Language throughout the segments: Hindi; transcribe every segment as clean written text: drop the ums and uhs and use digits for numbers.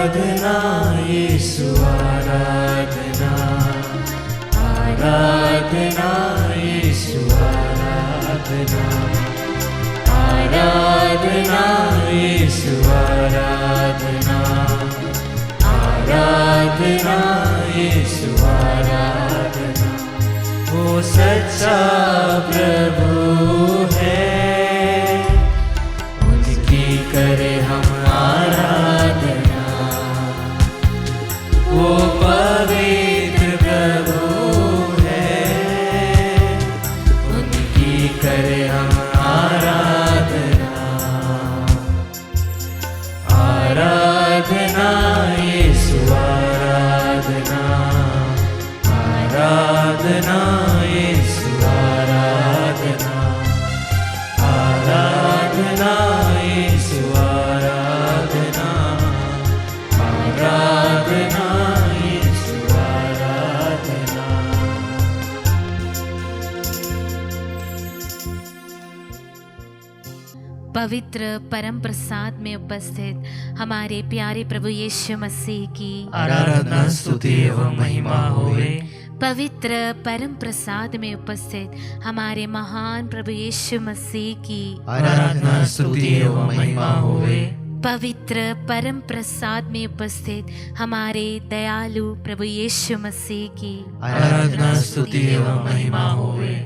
आराधना यीशु आराधना, आराधना यीशु आराधना, आराधना यीशु आराधना, आराधना यीशु आराधना। वो सच्चा प्रभु है, उनकी करे हम आराधना। वो पवित्र प्रभु है, उनकी करे हम आराधना। आराधना यीशु आराधना, आराधना यीशु आराधना, आराधना यीशु आराधना, आराधना यीशु आराधना। पवित्र परम प्रसाद में उपस्थित हमारे प्यारे प्रभु यीशु मसीह की आराधना स्तुति एवं महिमा होवे। पवित्र परम प्रसाद में उपस्थित हमारे महान प्रभु यीशु मसीह की आराधना स्तुति एवं महिमा होवे। पवित्र परम प्रसाद में उपस्थित हमारे दयालु प्रभु यीशु मसीह की आराधना स्तुति एवं महिमा होवे।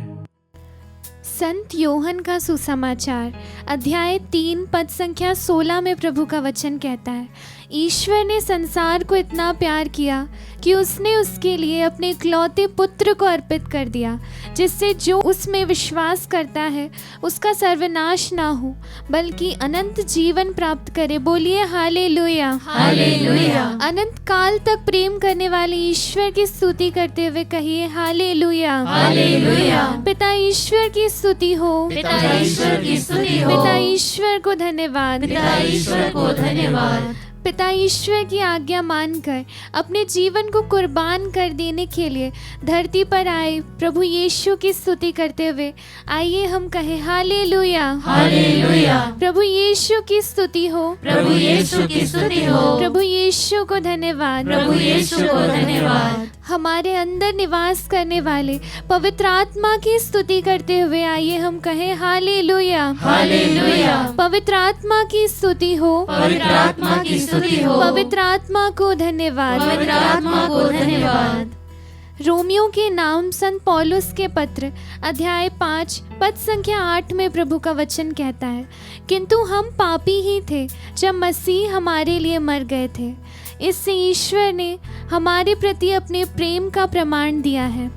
संत योहन का सुसमाचार अध्याय 3 पद संख्या 16 में प्रभु का वचन कहता है, ईश्वर ने संसार को इतना प्यार किया कि उसने उसके लिए अपने इकलौते पुत्र को अर्पित कर दिया, जिससे जो उसमें विश्वास करता है उसका सर्वनाश ना हो बल्कि अनंत जीवन प्राप्त करे। बोलिए हालेलुया, हालेलुया। अनंत काल तक प्रेम करने वाले ईश्वर की स्तुति करते हुए कहिए हालेलुया, हालेलुया। पिता ईश्वर की स्तुति हो, पिता ईश्वर की स्तुति हो, पिता ईश्वर को धन्यवाद, पिता ईश्वर को धन्यवाद। पिता ईश्वर की आज्ञा मानकर अपने जीवन को कुर्बान कर देने के लिए धरती पर आए प्रभु यीशु की स्तुति करते हुए आइए हम कहें हालेलुया, हालेलुया। प्रभु यीशु की स्तुति हो, प्रभु यीशु की स्तुति हो, प्रभु यीशु को धन्यवाद, प्रभु यीशु को धन्यवाद। हमारे अंदर निवास करने वाले पवित्र आत्मा की स्तुति करते हुए आइए हम कहें हालेलुया, हालेलुया। पवित्र आत्मा की स्तुति हो, पवित्र आत्मा की स्तुति हो, पवित्र आत्मा को धन्यवाद, पवित्र आत्मा को धन्यवाद। रोमियो के नाम संत पौलुस के पत्र अध्याय 5 पद संख्या 8 में प्रभु का वचन कहता है, किंतु हम पापी ही थे जब मसीह हमारे लिए मर गए थे। इससे ईश्वर ने हमारे प्रति अपने प्रेम का प्रमाण दिया है।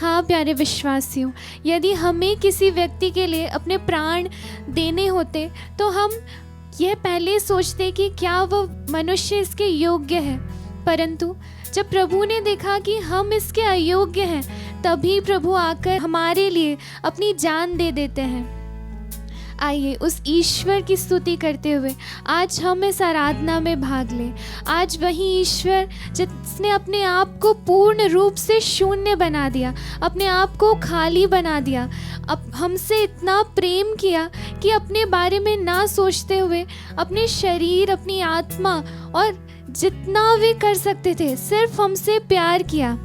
हाँ प्यारे विश्वासियों, यदि हमें किसी व्यक्ति के लिए अपने प्राण देने होते तो हम यह पहले सोचते कि क्या वह मनुष्य इसके योग्य है, परंतु जब प्रभु ने देखा कि हम इसके अयोग्य हैं, तभी प्रभु आकर हमारे लिए अपनी जान दे देते हैं। आइए उस ईश्वर की स्तुति करते हुए आज हम इस आराधना में भाग लें। आज वही ईश्वर जिसने अपने आप को पूर्ण रूप से शून्य बना दिया, अपने आप को खाली बना दिया, अब हमसे इतना प्रेम किया कि अपने बारे में ना सोचते हुए अपने शरीर, अपनी आत्मा और जितना वे कर सकते थे सिर्फ हमसे प्यार किया।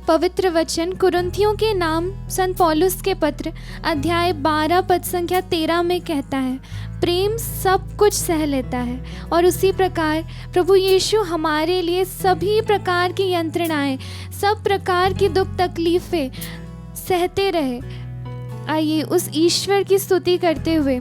पवित्र वचन कुरिन्थियों के नाम संत पौलुस के पत्र अध्याय 12 पद संख्या 13 में कहता है, प्रेम सब कुछ सह लेता है। और उसी प्रकार प्रभु यीशु हमारे लिए सभी प्रकार की यंत्रणाएं, सब प्रकार की दुख तकलीफें सहते रहे। आइए उस ईश्वर की स्तुति करते हुए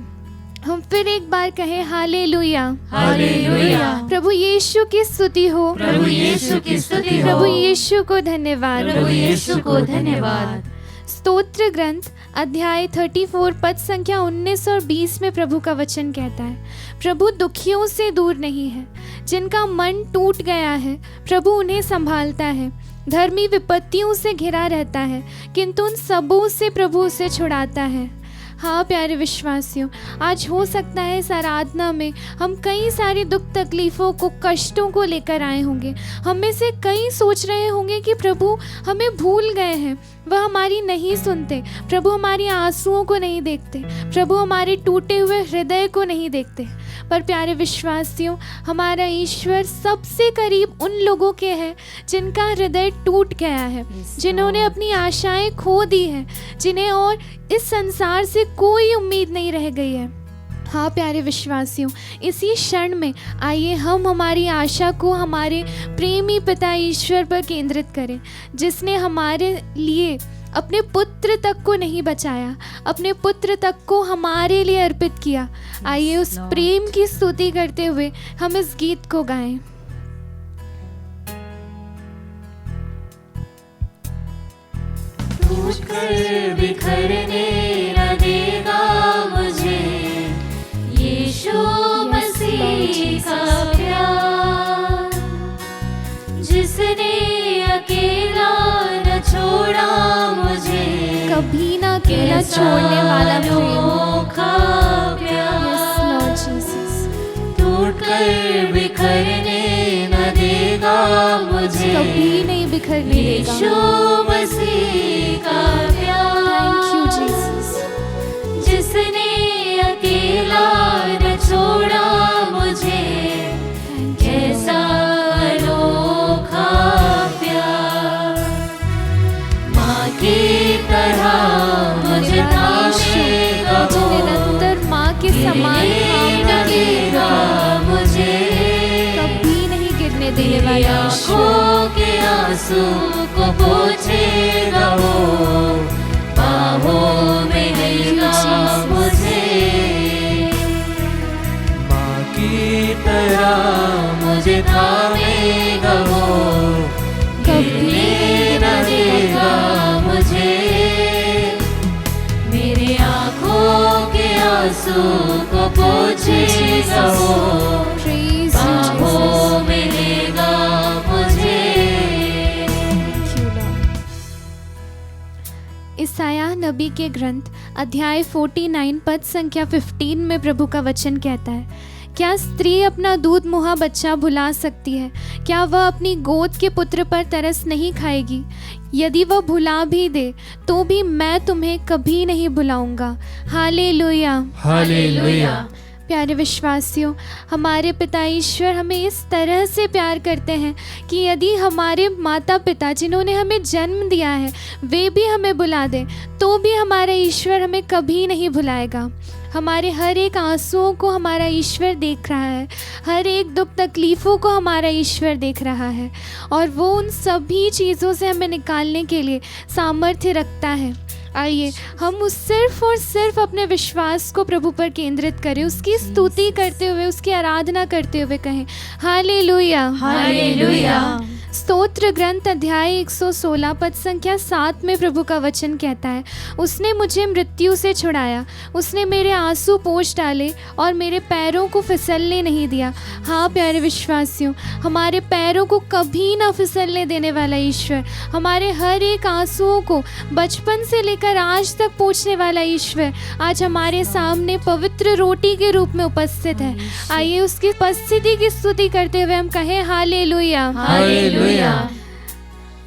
हम फिर एक बार कहें हालेलुया, हालेलुया। प्रभु यीशु की स्तुति हो, प्रभु यीशु की स्तुति हो, प्रभु यीशु को धन्यवाद, प्रभु यीशु को धन्यवाद। स्तोत्र ग्रंथ अध्याय 34 पद संख्या 19 और 20 में प्रभु का वचन कहता है, प्रभु दुखियों से दूर नहीं है, जिनका मन टूट गया है प्रभु उन्हें संभालता है। धर्मी विपत्तियों से घिरा रहता है, किंतु उन सबों से प्रभु उसे छुड़ाता है। हाँ प्यारे विश्वासियों, आज हो सकता है इस आराधना में हम कई सारी दुख तकलीफ़ों को, कष्टों को लेकर आए होंगे। हम में से कई सोच रहे होंगे कि प्रभु हमें भूल गए हैं, वह हमारी नहीं सुनते, प्रभु हमारी आंसुओं को नहीं देखते, प्रभु हमारे टूटे हुए हृदय को नहीं देखते। पर प्यारे विश्वासियों, हमारा ईश्वर सबसे करीब उन लोगों के है जिनका हृदय टूट गया है, जिन्होंने अपनी आशाएं खो दी है, जिन्हें और इस संसार से कोई उम्मीद नहीं रह गई है। हाँ प्यारे विश्वासियों, इसी क्षण में आइए हम हमारी आशा को हमारे प्रेमी पिता ईश्वर पर केंद्रित करें, जिसने हमारे लिए अपने पुत्र तक को नहीं बचाया, अपने पुत्र तक को हमारे लिए अर्पित किया। आइए उस प्रेम की स्तुति करते हुए हम इस गीत को गाएं। टूटकर बिखरने न देगा मुझे यीशु मसीह का प्यार, जिसने अकेला न छोड़ा मुझे, कभी ना अकेला छोड़ने वाला अनोखा प्यार। टूटकर बिखरने न देगा मुझे, कभी नहीं बिखरने देगा यीशु मसीह का प्यार। थैंक यू जीसस, जिसने अकेला न छोड़ा मुझे, कैसा अनोखा प्यार। माँ की तरह मुझे थामेगा वो, निरंतर माँ के समान लगेगा मुझे, कभी नहीं गिरने देने मेरी वाला आँखों के आंसू को पोंछेगा वो, बाहों में लेगा मुझे। माँ की तरह मुझे थामेगा वो, गिरने न देगा मुझे, मेरे आँखों के आंसू को पोंछेगा वो, Praise you, बाहों में लेगा मुझे। Thank you, Lord. इसाया नबी के ग्रंथ अध्याय 49 पद संख्या 15 में प्रभु का वचन कहता है, क्या स्त्री अपना दूध मुहा बच्चा भुला सकती है? क्या वह अपनी गोद के पुत्र पर तरस नहीं खाएगी? यदि वह भुला भी दे तो भी मैं तुम्हें कभी नहीं भुलाऊंगा। हालेलुया। हालेलुया। प्यारे विश्वासियों, हमारे पिता ईश्वर हमें इस तरह से प्यार करते हैं कि यदि हमारे माता पिता जिन्होंने हमें जन्म दिया है वे भी हमें भुला दें तो भी हमारा ईश्वर हमें कभी नहीं भुलाएगा। हमारे हर एक आंसुओं को हमारा ईश्वर देख रहा है, हर एक दुख तकलीफ़ों को हमारा ईश्वर देख रहा है, और वो उन सभी चीज़ों से हमें निकालने के लिए सामर्थ्य रखता है। आइए हम उस सिर्फ और सिर्फ अपने विश्वास को प्रभु पर केंद्रित करें, उसकी स्तुति करते हुए, उसकी आराधना करते हुए कहें हालेलुया हालेलुया। स्तोत्र ग्रंथ अध्याय 116 पद संख्या 7 में प्रभु का वचन कहता है, उसने मुझे मृत्यु से छुड़ाया, उसने मेरे आंसू पोंछ डाले और मेरे पैरों को फिसलने नहीं दिया। हाँ प्यारे विश्वासियों, हमारे पैरों को कभी ना फिसलने देने वाला ईश्वर, हमारे हर एक आंसुओं को बचपन से लेकर आज तक पोंछने वाला ईश्वर आज हमारे सामने पवित्र रोटी के रूप में उपस्थित है। आइए उसकी उपस्थिति की स्तुति करते हुए हम कहें हालेलुया हालेलुया।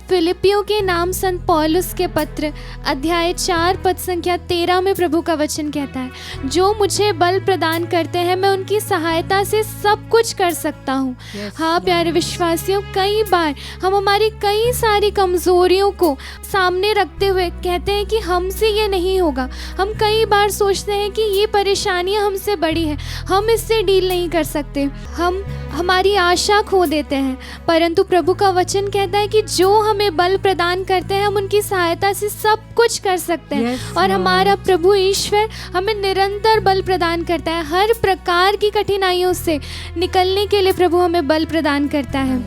फिलिपियों के नाम संत पौलुस के पत्र अध्याय 4 पद संख्या 13 में प्रभु का वचन कहता है, जो मुझे बल प्रदान करते हैं मैं उनकी सहायता से सब कुछ कर सकता हूँ। हाँ प्यारे विश्वासियों, कई बार हम हमारी कई सारी कमजोरियों को सामने रखते हुए कहते हैं कि हमसे ये नहीं होगा। हम कई बार सोचते हैं कि ये परेशानियाँ हमसे बड़ी है, हम इससे डील नहीं कर सकते, हम हमारी आशा खो देते हैं। परंतु प्रभु का वचन कहता है कि जो हमें बल प्रदान करते हैं हम उनकी सहायता से सब कुछ कर सकते हैं। और हमारा प्रभु ईश्वर हमें निरंतर बल प्रदान करता है। हर प्रकार की कठिनाइयों से निकलने के लिए प्रभु हमें बल प्रदान करता है।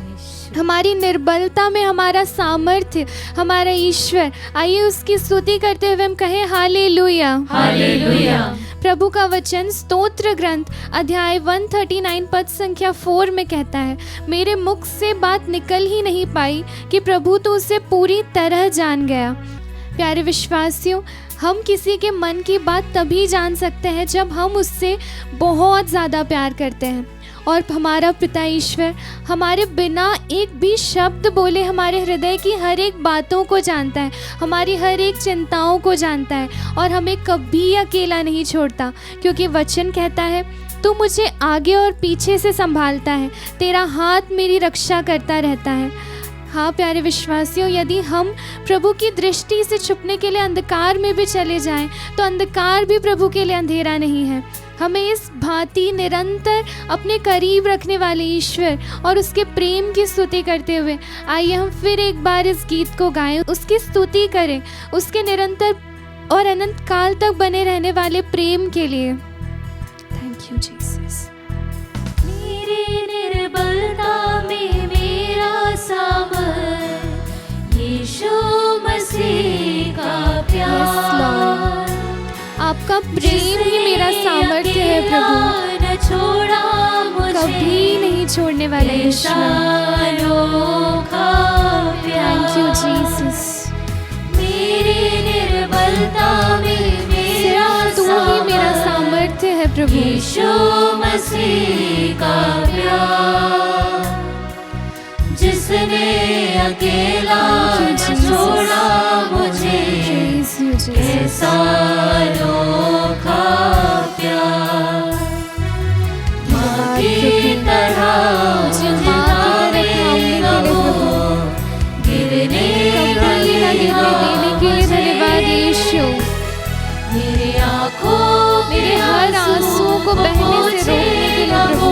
हमारी निर्बलता में हमारा सामर्थ्य हमारा ईश्वर। आइए उसकी स्तुति करते हुए हम कहें हालेलुया हालेलुया। प्रभु का वचन स्तोत्र ग्रंथ अध्याय 139 पद संख्या 4 में कहता है, मेरे मुख से बात निकल ही नहीं पाई कि प्रभु तो उसे पूरी तरह जान गया। प्यारे विश्वासियों, हम किसी के मन की बात तभी जान सकते हैं जब हम उससे बहुत ज़्यादा प्यार करते हैं। और हमारा पिता ईश्वर हमारे बिना एक भी शब्द बोले हमारे हृदय की हर एक बातों को जानता है, हमारी हर एक चिंताओं को जानता है और हमें कभी अकेला नहीं छोड़ता, क्योंकि वचन कहता है तू मुझे आगे और पीछे से संभालता है, तेरा हाथ मेरी रक्षा करता रहता है। हाँ प्यारे विश्वासियों, यदि हम प्रभु की दृष्टि से छुपने के लिए अंधकार में भी चले जाएं, तो अंधकार भी प्रभु के लिए अंधेरा नहीं है। हमें इस भांति निरंतर अपने करीब रखने वाले ईश्वर और उसके प्रेम की स्तुति करते हुए आइए हम फिर एक बार इस गीत को गाएं, उसकी स्तुति करें, उसके निरंतर और अनंत काल तक बने रहने वाले प्रेम के लिए। Thank you Jesus. मेरी निर्बलता में मेरा सामर्थ, यीशु मसीह का प्यार, आपका प्रेम ही मेरा सामर्थ्य है प्रभु, न छोड़ा मुझे कभी नहीं छोड़ने वाले ईश्वर। Thank you Jesus. मेरी निर्बलता में मेरा तू ही मेरा सामर्थ्य है प्रभु, यीशु मसीह का प्यार, जिसने अकेला न छोड़ा मुझे, कैसा अनोखा प्यार। माँ की तरह मुझे थामेगा वो, गिरने न देने के लिए धन्यवाद यीशु। मेरे आँखों मेरे हर आंसुओं को बहने से रोकने के लिए प्रभु,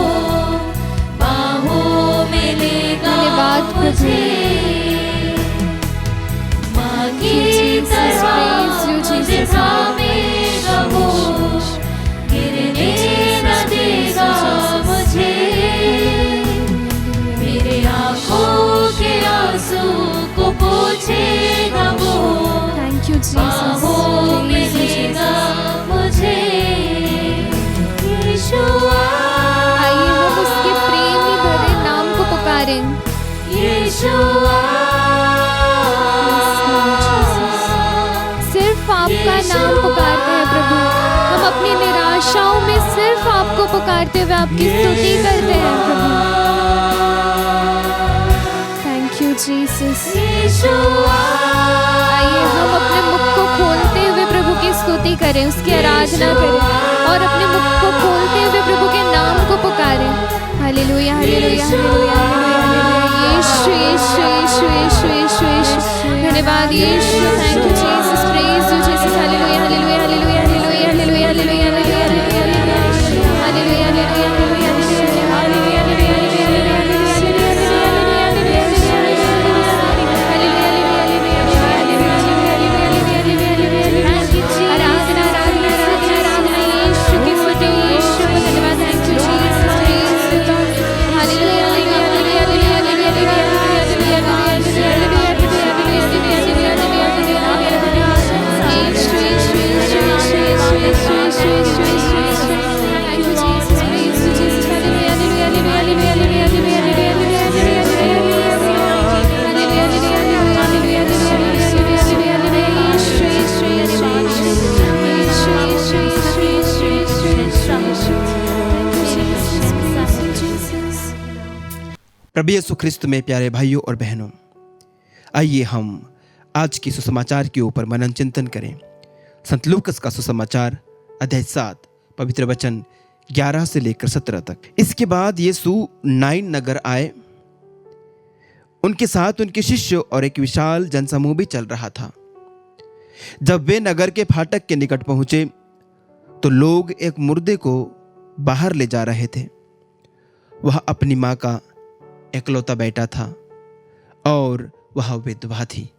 बाहों में लेगा धन्यवाद मुझे। माँ की तरह मुझे थामेगा वो, गिरने न देगा मुझे। मेरे आँखों के आंसू को पोंछेगा वो, थैंक यू जीसस। बाहों में लेगा मुझे। यीशुआ, आइए हम उसके प्रेम ही भरे नाम को पुकारें। यीशुआ, सिर्फ आपका नाम पुकारते हैं प्रभु, हम अपनी निराशाओं में सिर्फ आपको पुकारते हुए आपकी स्तुति करते हैं प्रभु। Thank you Jesus. आइए हम अपने मुख को खोलते हुए प्रभु की स्तुति करें, उसकी आराधना करें और अपने मुख को खोलते हुए प्रभु के नाम को पुकारें। Hallelujah hallelujah hallelujah hallelujah. Yeshu Yeshu Yeshu Yeshu Yeshu Yeshu. धन्यवाद Yeshu. Thank you Jesus. Praise you Jesus. Hallelujah hallelujah hallelujah hallelujah hallelujah hallelujah hallelujah hallelujah प्रभु यीशु ख्रिस्त में प्यारे भाइयों और बहनों, आइए हम आज की सुसमाचार के ऊपर मनन चिंतन करें। संत लूकस का सुसमाचार अध्याय 7 पवित्र वचन 11 से लेकर 17 तक। इसके बाद यीशु नाइन नगर आए, उनके साथ उनके शिष्य और एक विशाल जनसमूह भी चल रहा था। जब वे नगर के फाटक के निकट पहुंचे तो लोग एक मुर्दे को बाहर ले जा रहे थे। वह अपनी माँ का एकलौता बेटा था और वह विधवा थी।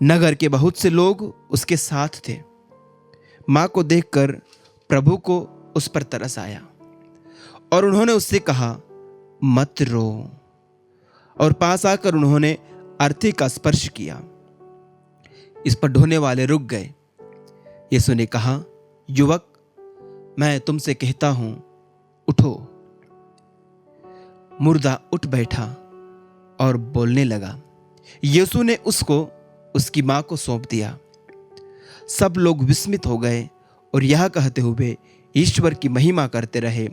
नगर के बहुत से लोग उसके साथ थे। माँ को देखकर प्रभु को उस पर तरस आया और उन्होंने उससे कहा, मत रो। और पास आकर उन्होंने अर्थी का स्पर्श किया। इस पर ढोने वाले रुक गए। यीशु ने कहा, युवक, मैं तुमसे कहता हूं, उठो। मुर्दा उठ बैठा और बोलने लगा। यीशु ने उसको उसकी मां को सौंप दिया। सब लोग विस्मित हो गए और यह कहते हुए ईश्वर की महिमा करते रहे,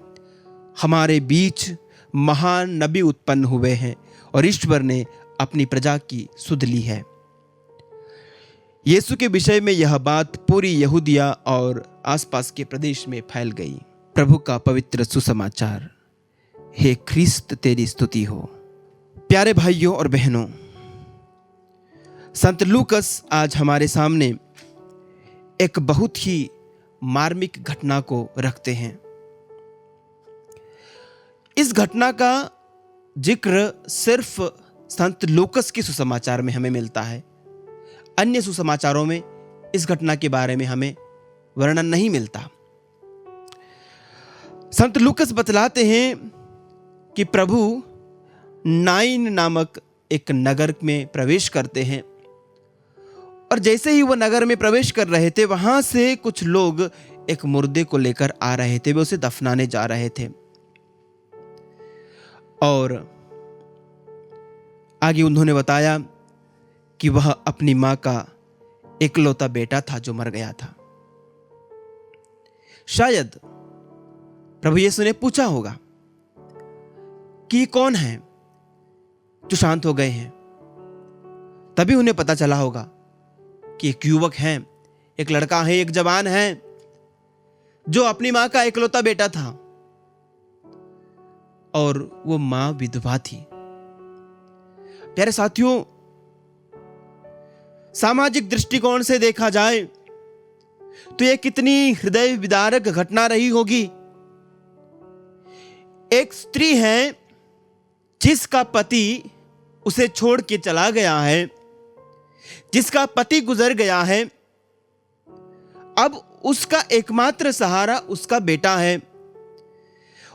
हमारे बीच महान नबी उत्पन्न हुए हैं और ईश्वर ने अपनी प्रजा की सुध ली है। यीशु के विषय में यह बात पूरी यहूदिया और आसपास के प्रदेश में फैल गई। प्रभु का पवित्र सुसमाचार। हे ख्रिस्त तेरी स्तुति हो। प्यारे भाइयों और बहनों, संत लूकस आज हमारे सामने एक बहुत ही मार्मिक घटना को रखते हैं। इस घटना का जिक्र सिर्फ संत लूकस के सुसमाचार में हमें मिलता है। अन्य सुसमाचारों में इस घटना के बारे में हमें वर्णन नहीं मिलता। संत लूकस बतलाते हैं कि प्रभु नाइन नामक एक नगर में प्रवेश करते हैं और जैसे ही वह नगर में प्रवेश कर रहे थे, वहां से कुछ लोग एक मुर्दे को लेकर आ रहे थे। वे उसे दफनाने जा रहे थे और आगे उन्होंने बताया कि वह अपनी मां का इकलौता बेटा था जो मर गया था। शायद प्रभु यीशु ने पूछा होगा कि कौन है जो शांत हो गए हैं। तभी उन्हें पता चला होगा कि एक युवक है, एक लड़का है, एक जवान है जो अपनी मां का इकलौता बेटा था और वो मां विधवा थी। प्यारे साथियों, सामाजिक दृष्टिकोण से देखा जाए तो यह कितनी हृदय विदारक घटना रही होगी। एक स्त्री है जिसका पति उसे छोड़ के चला गया है, जिसका पति गुजर गया है। अब उसका एकमात्र सहारा उसका बेटा है।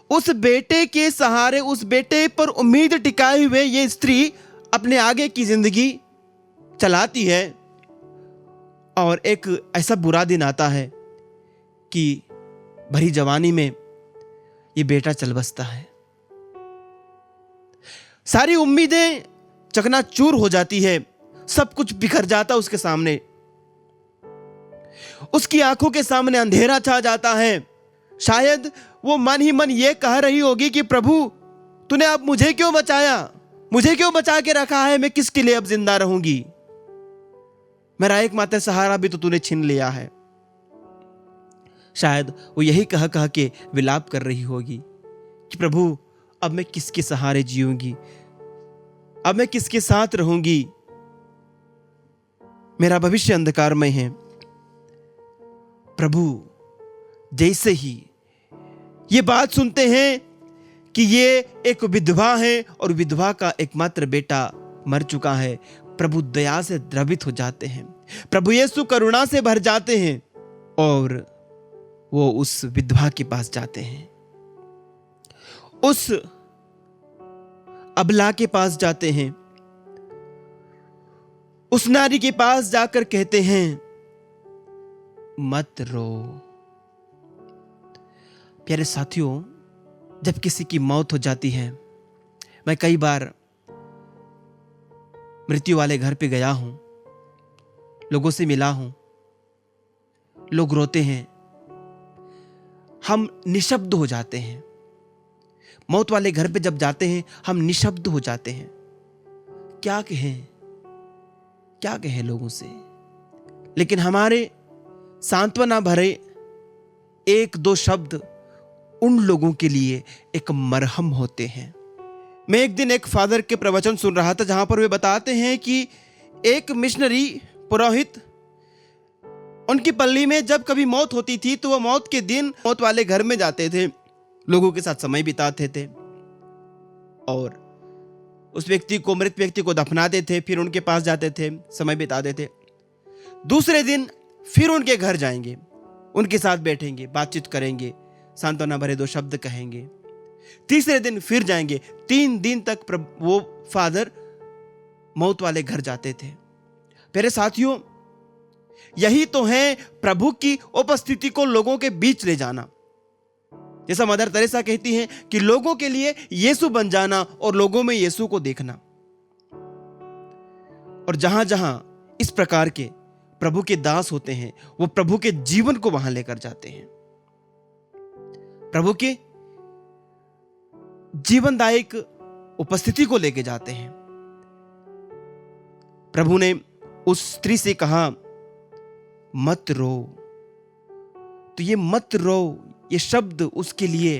उस बेटे के सहारे, उस बेटे पर उम्मीद टिकाए हुए ये स्त्री अपने आगे की जिंदगी चलाती है और एक ऐसा बुरा दिन आता है कि भरी जवानी में ये बेटा चल बसता है। सारी उम्मीदें चकनाचूर हो जाती है, सब कुछ बिखर जाता उसके सामने। उसकी आंखों के सामने अंधेरा छा जाता है। शायद वो मन ही मन ये कह रही होगी कि प्रभु, तूने अब मुझे क्यों बचाया, मुझे क्यों बचा के रखा है, मैं किसके लिए अब जिंदा रहूंगी, मेरा एकमात्र सहारा भी तो तूने छीन लिया है। शायद वो यही कह कह के विलाप कर रही होगी कि प्रभु, अब मैं किसके सहारे जीऊंगी, अब मैं किसके साथ रहूंगी, मेरा भविष्य अंधकारमय है। प्रभु जैसे ही ये बात सुनते हैं कि ये एक विधवा है और विधवा का एकमात्र बेटा मर चुका है, प्रभु दया से द्रवित हो जाते हैं। प्रभु यीशु करुणा से भर जाते हैं और वो उस विधवा के पास जाते हैं, उस अबला के पास जाते हैं, उस नारी के पास जाकर कहते हैं, मत रो। प्यारे साथियों, जब किसी की मौत हो जाती है, मैं कई बार मृत्यु वाले घर पे गया हूं, लोगों से मिला हूं, लोग रोते हैं, हम निशब्द हो जाते हैं। मौत वाले घर पे जब जाते हैं हम निशब्द हो जाते हैं। क्या कहें लोगों से। लेकिन हमारे सांत्वना भरे एक दो शब्द उन लोगों के लिए एक मरहम होते हैं। मैं एक दिन एक फादर के प्रवचन सुन रहा था जहां पर वे बताते हैं कि एक मिशनरी पुरोहित, उनकी पल्ली में जब कभी मौत होती थी तो वह मौत के दिन मौत वाले घर में जाते थे, लोगों के साथ समय बिताते थे और उस व्यक्ति को, मृत व्यक्ति को दफनाते थे, फिर उनके पास जाते थे, समय बिताते थे। दूसरे दिन फिर उनके घर जाएंगे, उनके साथ बैठेंगे, बातचीत करेंगे, सांत्वना भरे दो शब्द कहेंगे। तीसरे दिन फिर जाएंगे। 3 दिन तक वो फादर मौत वाले घर जाते थे। प्यारे साथियों, यही तो है प्रभु की उपस्थिति को लोगों के बीच ले जाना। जैसा मदर तेरेसा कहती हैं कि लोगों के लिए यीशु बन जाना और लोगों में यीशु को देखना। और जहां जहां इस प्रकार के प्रभु के दास होते हैं, वो प्रभु के जीवन को वहां लेकर जाते हैं, प्रभु के जीवनदायक उपस्थिति को लेके जाते हैं। प्रभु ने उस स्त्री से कहा मत रो, तो ये मत रो, ये शब्द उसके लिए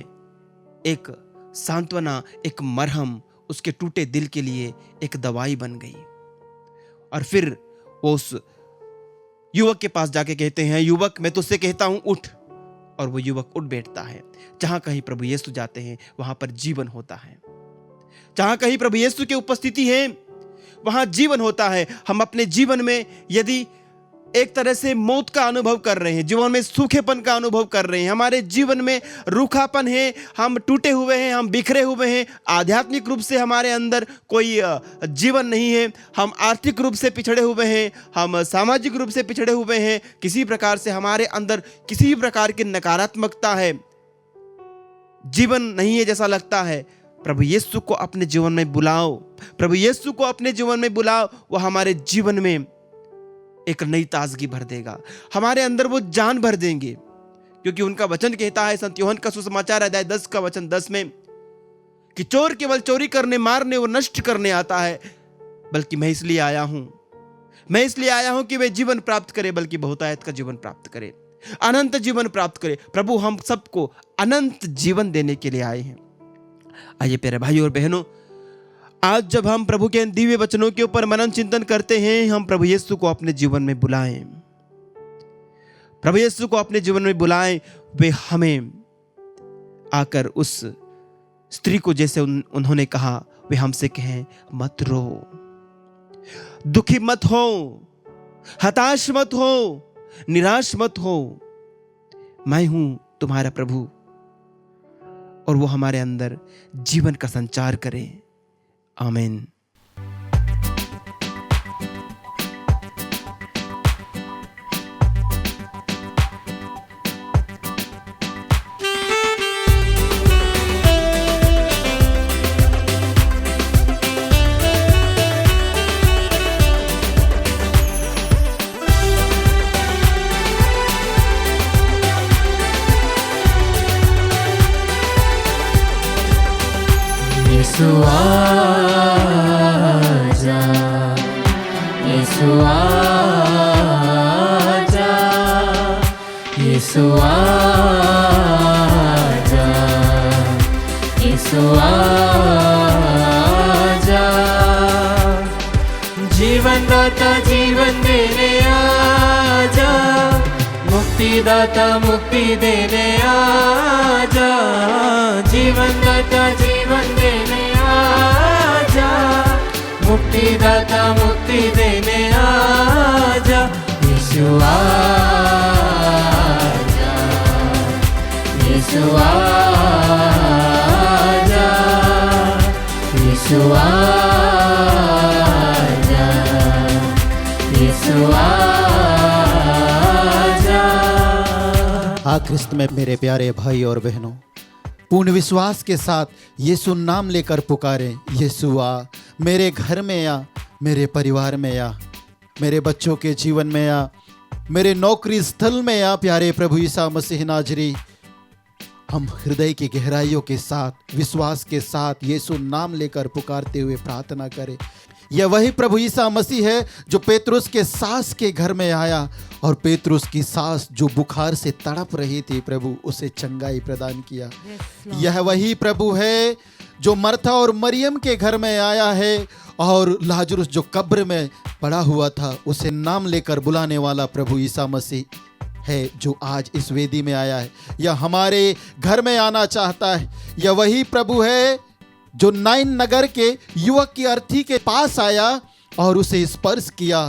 एक सांत्वना, एक मरहम, उसके टूटे दिल के लिए एक दवाई बन गई। और फिर वो उस युवक के पास जाके कहते हैं, युवक मैं तुझसे कहता हूं उठ। और वो युवक उठ बैठता है। जहां कहीं प्रभु यीशु जाते हैं वहां पर जीवन होता है। जहां कहीं प्रभु यीशु की उपस्थिति है वहां जीवन होता है। हम अपने जीवन में यदि एक तरह से मौत का अनुभव कर रहे हैं, जीवन में सूखेपन का अनुभव कर रहे हैं, हमारे जीवन में रूखापन है, हम टूटे हुए हैं, हम बिखरे हुए हैं, आध्यात्मिक रूप से हमारे अंदर कोई जीवन नहीं है, हम आर्थिक रूप से पिछड़े हुए हैं, हम सामाजिक रूप से पिछड़े हुए हैं, किसी प्रकार से हमारे अंदर किसी भी प्रकार की नकारात्मकता है, जीवन नहीं है जैसा लगता है, प्रभु यीशु को अपने जीवन में बुलाओ। प्रभु यीशु को अपने जीवन में बुलाओ। वो हमारे जीवन में एक नई ताजगी भर देगा, हमारे अंदर वो जान भर देंगे। क्योंकि उनका वचन कहता है, संत यूहन्ना का सुसमाचार अध्याय 10 का वचन 10 में, कि चोर केवल चोरी करने, मारने और नष्ट करने आता है, बल्कि मैं इसलिए आया हूं कि वे जीवन प्राप्त करे, बल्कि बहुतायत का जीवन प्राप्त करे, अनंत जीवन प्राप्त करे। प्रभु हम सबको अनंत जीवन देने के लिए आए हैं। आइए प्यारे भाइयों और बहनों, आज जब हम प्रभु के दिव्य वचनों के ऊपर मनन चिंतन करते हैं, हम प्रभु यीशु को अपने जीवन में बुलाएं। प्रभु यीशु को अपने जीवन में बुलाएं। वे हमें आकर उस स्त्री को जैसे उन्होंने कहा, वे हमसे कहें मत रो, दुखी मत हो, हताश मत हो, निराश मत हो, मैं हूं तुम्हारा प्रभु। और वो हमारे अंदर जीवन का संचार करे। आमीन। यीशु आजा, यीशु आजा, यीशु आजा, यीशु आजा। जीवन दाता जीवन देने आजा, मुक्तिदाता मुक्ति देने आजा, जीवन दाता जीवन देने आजा, मुक्तिदाता मुक्ति देने आजा। यीशु आजा, यीशु आजा, यीशु आजा, यीशु आजा। आ ख्रिस्त में मेरे प्यारे भाई और बहनों, पूर्ण विश्वास के साथ यीशु नाम लेकर पुकारें, यीशु आ, मेरे घर में आ, मेरे परिवार में आ, मेरे बच्चों के जीवन में आ, मेरे नौकरी स्थल में आ। प्यारे प्रभु ईसा मसीह नाजरी, हम हृदय की गहराइयों के साथ, विश्वास के साथ यीशु नाम लेकर पुकारते हुए प्रार्थना करें। यह वही प्रभु ईसा मसीह है जो पेतरुस के सास के घर में आया और पेतरुस की सास जो बुखार से तड़प रही थी, प्रभु उसे चंगाई प्रदान किया। यह वही प्रभु है जो मर्था और मरियम के घर में आया है और लाजरुस जो कब्र में पड़ा हुआ था उसे नाम लेकर बुलाने वाला प्रभु ईसा मसीह है, जो आज इस वेदी में आया है या हमारे घर में आना चाहता है। यह वही प्रभु है जो नाइन नगर के युवक की अर्थी के पास आया और उसे स्पर्श किया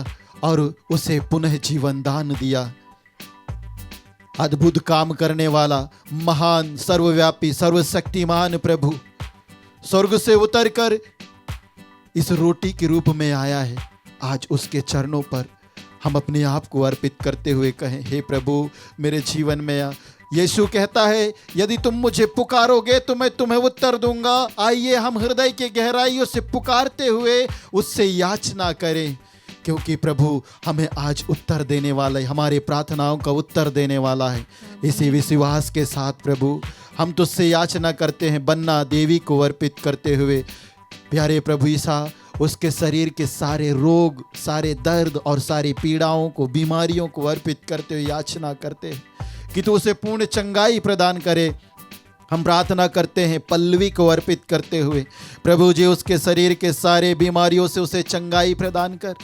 और उसे पुनः जीवन दान दिया। अद्भुत काम करने वाला महान सर्वव्यापी सर्वशक्तिमान प्रभु स्वर्ग से उतरकर इस रोटी के रूप में आया है। आज उसके चरणों पर हम अपने आप को अर्पित करते हुए कहें, हे प्रभु मेरे जीवन में आ। यीशु कहता है, यदि तुम मुझे पुकारोगे तो मैं तुम्हें उत्तर दूंगा। आइए हम हृदय के गहराइयों से पुकारते हुए उससे याचना करें, क्योंकि प्रभु हमें आज उत्तर देने वाला है, हमारे प्रार्थनाओं का उत्तर देने वाला है। इसी विश्वास के साथ प्रभु हम तुझसे याचना करते हैं बन्ना देवी को अर्पित करते हुए। प्यारे प्रभु ईसा, उसके शरीर के सारे रोग, सारे दर्द और सारी पीड़ाओं को, बीमारियों को अर्पित करते हुए याचना करते हैं कि तू उसे पूर्ण चंगाई प्रदान करे। हम प्रार्थना करते हैं पल्लवी को अर्पित करते हुए, प्रभु जी उसके शरीर के सारे बीमारियों से उसे चंगाई प्रदान कर,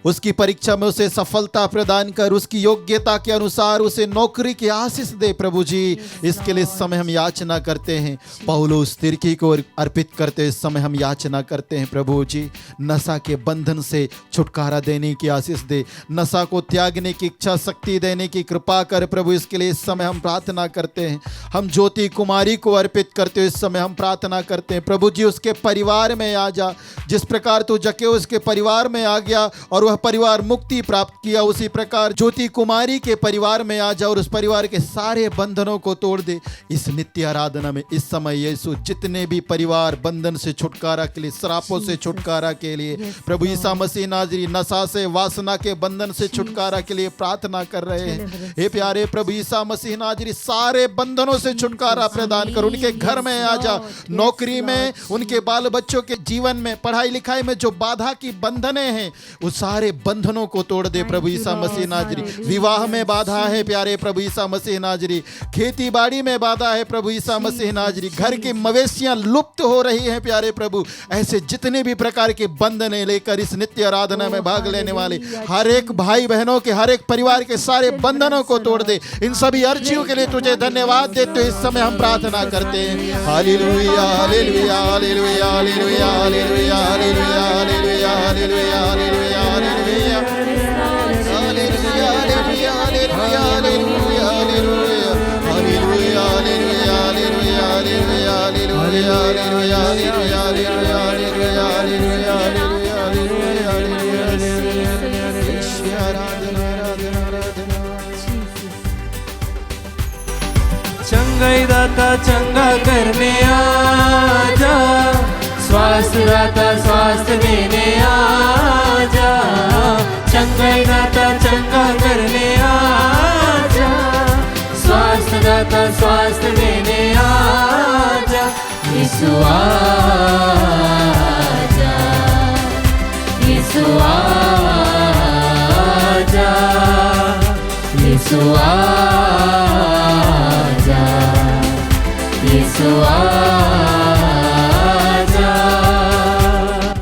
उसकी परीक्षा में उसे सफलता प्रदान कर, उसकी योग्यता के अनुसार उसे नौकरी की आशीष दे। प्रभु जी इसके लिए इस समय हम याचना करते हैं। पौलुस तिर्की को अर्पित करते इस समय हम याचना करते हैं प्रभु जी, नशा के बंधन से छुटकारा देने की आशीष दे, नशा को त्यागने की इच्छा शक्ति देने की कृपा कर। प्रभु इसके लिए इस समय हम प्रार्थना करते हैं। हम ज्योति कुमारी को अर्पित करते हुए इस समय हम प्रार्थना करते हैं प्रभु जी, उसके परिवार में आ जा। जिस प्रकार तू जक्कैऊस उसके परिवार में आ गया और परिवार मुक्ति प्राप्त किया, उसी प्रकार ज्योति कुमारी के परिवार में आ जा और उस परिवार के सारे बंधनों को तोड़ दे। इस नित्य आराधना में इस समय यीशु जितने भी परिवार बंधन से छुटकारा के लिए, श्रापों से छुटकारा के लिए, प्रभु ईसा मसीह नाजरी नशा से, वासना के बंधन से छुटकारा के लिए प्रार्थना कर रहे हैं। हे प्यारे प्रभु ईसा मसीह नाजरी सारे बंधनों से छुटकारा प्रदान कर, उनके घर में आ जा, नौकरी में, उनके बाल बच्चों के जीवन में, पढ़ाई लिखाई में जो बाधा की बंधनें हैं उस सारे बंधनों को तोड़ दे प्रभु ईसा मसीह नाजरी। विवाह में बाधा है प्यारे प्रभु ईसा मसीह नाजरी, खेती बाड़ी में बाधा है प्रभु ईसा मसीह नाजरी, घर की मवेशियां लुप्त हो रही हैं प्यारे प्रभु। ऐसे जितने भी प्रकार के बंधने लेकर इस नित्य आराधना में भाग लेने वाले हर एक भाई बहनों के, हर एक परिवार के सारे बंधनों को तोड़ दे। इन सभी अर्जियों के लिए तुझे धन्यवाद देते हुए इस समय हम प्रार्थना करते हैं। Hallelujah hallelujah hallelujah hallelujah hallelujah hallelujah hallelujah hallelujah hallelujah चंगाई दाता चंगा करने आजा, स्वास्थ्य दाता स्वास्थ्य देने आजा, चंगाई दाता चंगा करने आजा, स्वास्थ्य दाता स्वास्थ्य देने आजा, यीशु आजा, यीशु आजा, यीशु आजा, यीशु आजा।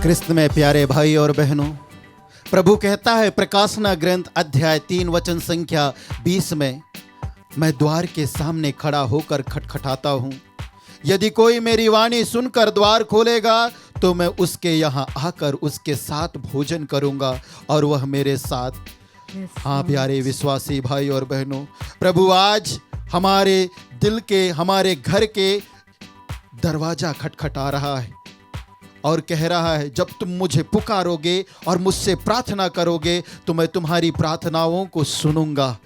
क्रिस्त में प्यारे भाई और बहनों, प्रभु कहता है प्रकाशना ग्रंथ अध्याय 3 वचन संख्या 20 में, मैं द्वार के सामने खड़ा होकर खटखटाता हूँ, यदि कोई मेरी वाणी सुनकर द्वार खोलेगा तो मैं उसके यहाँ आकर उसके साथ भोजन करूँगा और वह मेरे साथ। हाँ प्यारे विश्वासी भाई और बहनों, प्रभु आज हमारे दिल के, हमारे घर के दरवाजा खटखटा रहा है और कह रहा है जब तुम मुझे पुकारोगे और मुझसे प्रार्थना करोगे तो मैं तुम्हारी प्रार्थनाओं को सुनूंगा।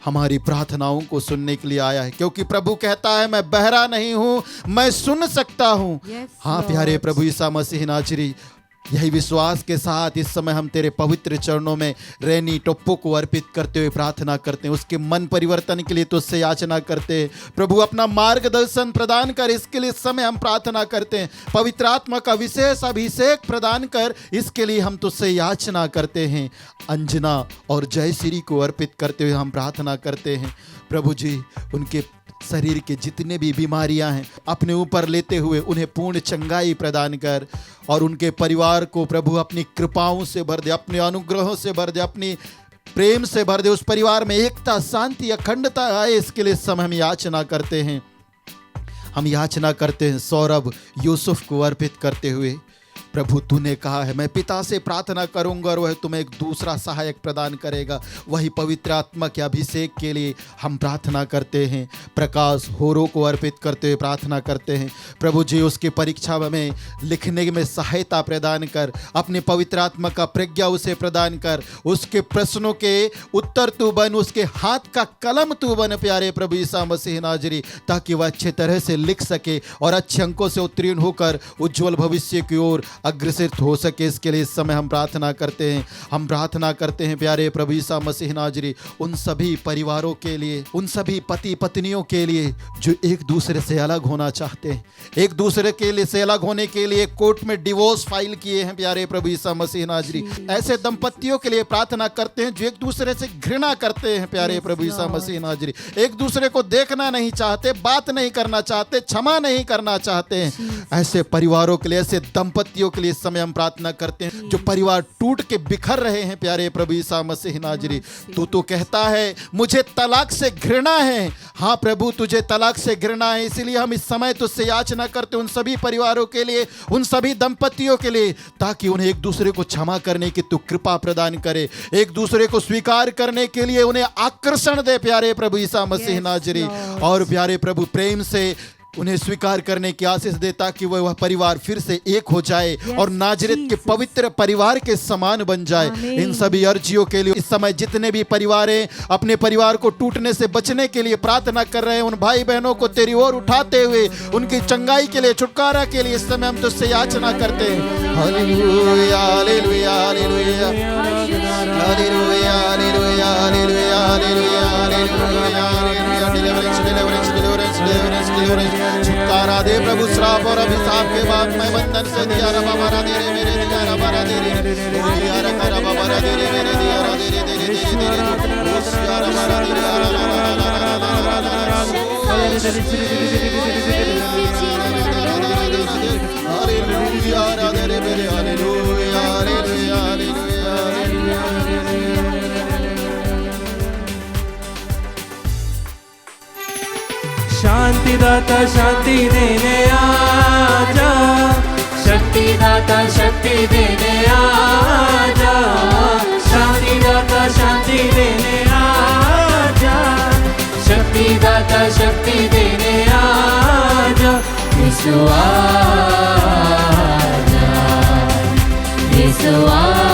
हमारी प्रार्थनाओं को सुनने के लिए आया है, क्योंकि प्रभु कहता है मैं बहरा नहीं हूं, मैं सुन सकता हूं। हाँ प्यारे प्रभु ईसा मसीह नाजरी, यही विश्वास के साथ इस समय हम तेरे पवित्र चरणों में रैनी टोप्पो को अर्पित करते हुए प्रार्थना करते हैं। उसके मन परिवर्तन के लिए तुझसे याचना करते हैं। प्रभु अपना मार्गदर्शन प्रदान कर, इसके लिए इस समय हम प्रार्थना करते हैं। पवित्र आत्मा का विशेष अभिषेक प्रदान कर, इसके लिए हम तुझसे याचना करते हैं। अंजना और जयश्री को अर्पित करते हुए हम प्रार्थना करते हैं। प्रभु जी उनके शरीर के जितने भी बीमारियां हैं अपने ऊपर लेते हुए उन्हें पूर्ण चंगाई प्रदान कर और उनके परिवार को प्रभु अपनी कृपाओं से भर दे, अपने अनुग्रहों से भर दे, अपनी प्रेम से भर दे। उस परिवार में एकता, शांति, अखंडता आए, इसके लिए समय हम याचना करते हैं। हम याचना करते हैं सौरभ यूसुफ को अर्पित करते हुए। प्रभु तूने कहा है मैं पिता से प्रार्थना करूंगा और वह तुम्हें एक दूसरा सहायक प्रदान करेगा। वही पवित्र आत्मा के अभिषेक के लिए हम प्रार्थना करते हैं। प्रकाश होरो को अर्पित करते हुए प्रार्थना करते हैं। प्रभु जी उसकी परीक्षा में लिखने में सहायता प्रदान कर, अपने पवित्र आत्मा का प्रज्ञा उसे प्रदान कर, उसके प्रश्नों के उत्तर तू बन, उसके हाथ का कलम तू बन प्यारे प्रभु ईसा मसीह नाजरी, ताकि वह अच्छे तरह से लिख सके और अच्छे अंकों से उत्तीर्ण होकर उज्जवल भविष्य की ओर अग्रसर हो सके, इसके लिए इस समय हम प्रार्थना करते हैं। हम प्रार्थना करते हैं प्यारे प्रभु यीशु मसीह नाजरी, उन सभी परिवारों के लिए, उन सभी पति पत्नियों के लिए जो एक दूसरे से अलग होना चाहते हैं, एक दूसरे के लिए से अलग होने के लिए कोर्ट में डिवोर्स फाइल किए हैं प्यारे प्रभु यीशु मसीह नाजरी। ऐसे दंपतियों के लिए प्रार्थना करते हैं जो एक दूसरे से घृणा करते हैं प्यारे प्रभु यीशु मसीह नाजरी, एक दूसरे को देखना नहीं चाहते, बात नहीं करना चाहते, क्षमा नहीं करना चाहते हैं। ऐसे परिवारों के लिए, ऐसे दंपतियों के लिए इस समय हम प्रार्थना करते हैं जो परिवार टूट के बिखर रहे हैं प्यारे प्रभु यीशु मसीह नाजरी। तू तो कहता है मुझे तलाक से घृणा है। हाँ प्रभु, तुझे तलाक से घृणा है, इसलिए हम इस समय तुझसे याचना करते उन सभी परिवारों के लिए, उन सभी दंपतियों के लिए, ताकि उन्हें एक दूसरे को क्षमा करने की तू कृपा प्रदान करे, एक दूसरे को स्वीकार करने के लिए उन्हें आकर्षण दे प्यारे प्रभु यीशु मसीह नाजरी। और प्यारे प्रभु प्रेम से उन्हें स्वीकार करने की आशीष दे, ताकि वह परिवार फिर से एक हो जाए और नाजरेत के पवित्र परिवार के समान बन जाए। इन सभी अर्जियों के लिए इस समय जितने भी परिवार हैं, अपने परिवार को टूटने से बचने के लिए प्रार्थना कर रहे हैं, उन भाई बहनों को तेरी ओर उठाते हुए उनकी चंगाई के लिए, छुटकारा के लिए इस समय हम तुझसे याचना करते हैं। Hallelujah hallelujah hallelujah hallelujah hallelujah hallelujah hallelujah hallelujah. Deliverance deliverance deliverance deliverance deliverance. छुटकारा दे प्रभु, श्राप और अभिशाप के बाद मैं बंधन से दिया रबा बरा दे रे मेरे दिया रबा रा दे रे दिया रबा बरा दे रे मेरे दिया रा दे रे दे रे दे रे दिया रबा रा दे रे हालेलुया रा दे रे मेरे हालेलुया हालेलुया हालेलुया। शांतिदाता शांति देने आजा, शक्तिदाता शक्ति देने आजा, शांतिदाता शांति देने आजा, शक्तिदाता शक्ति देने आजा। यीशु आजा, यीशु आजा।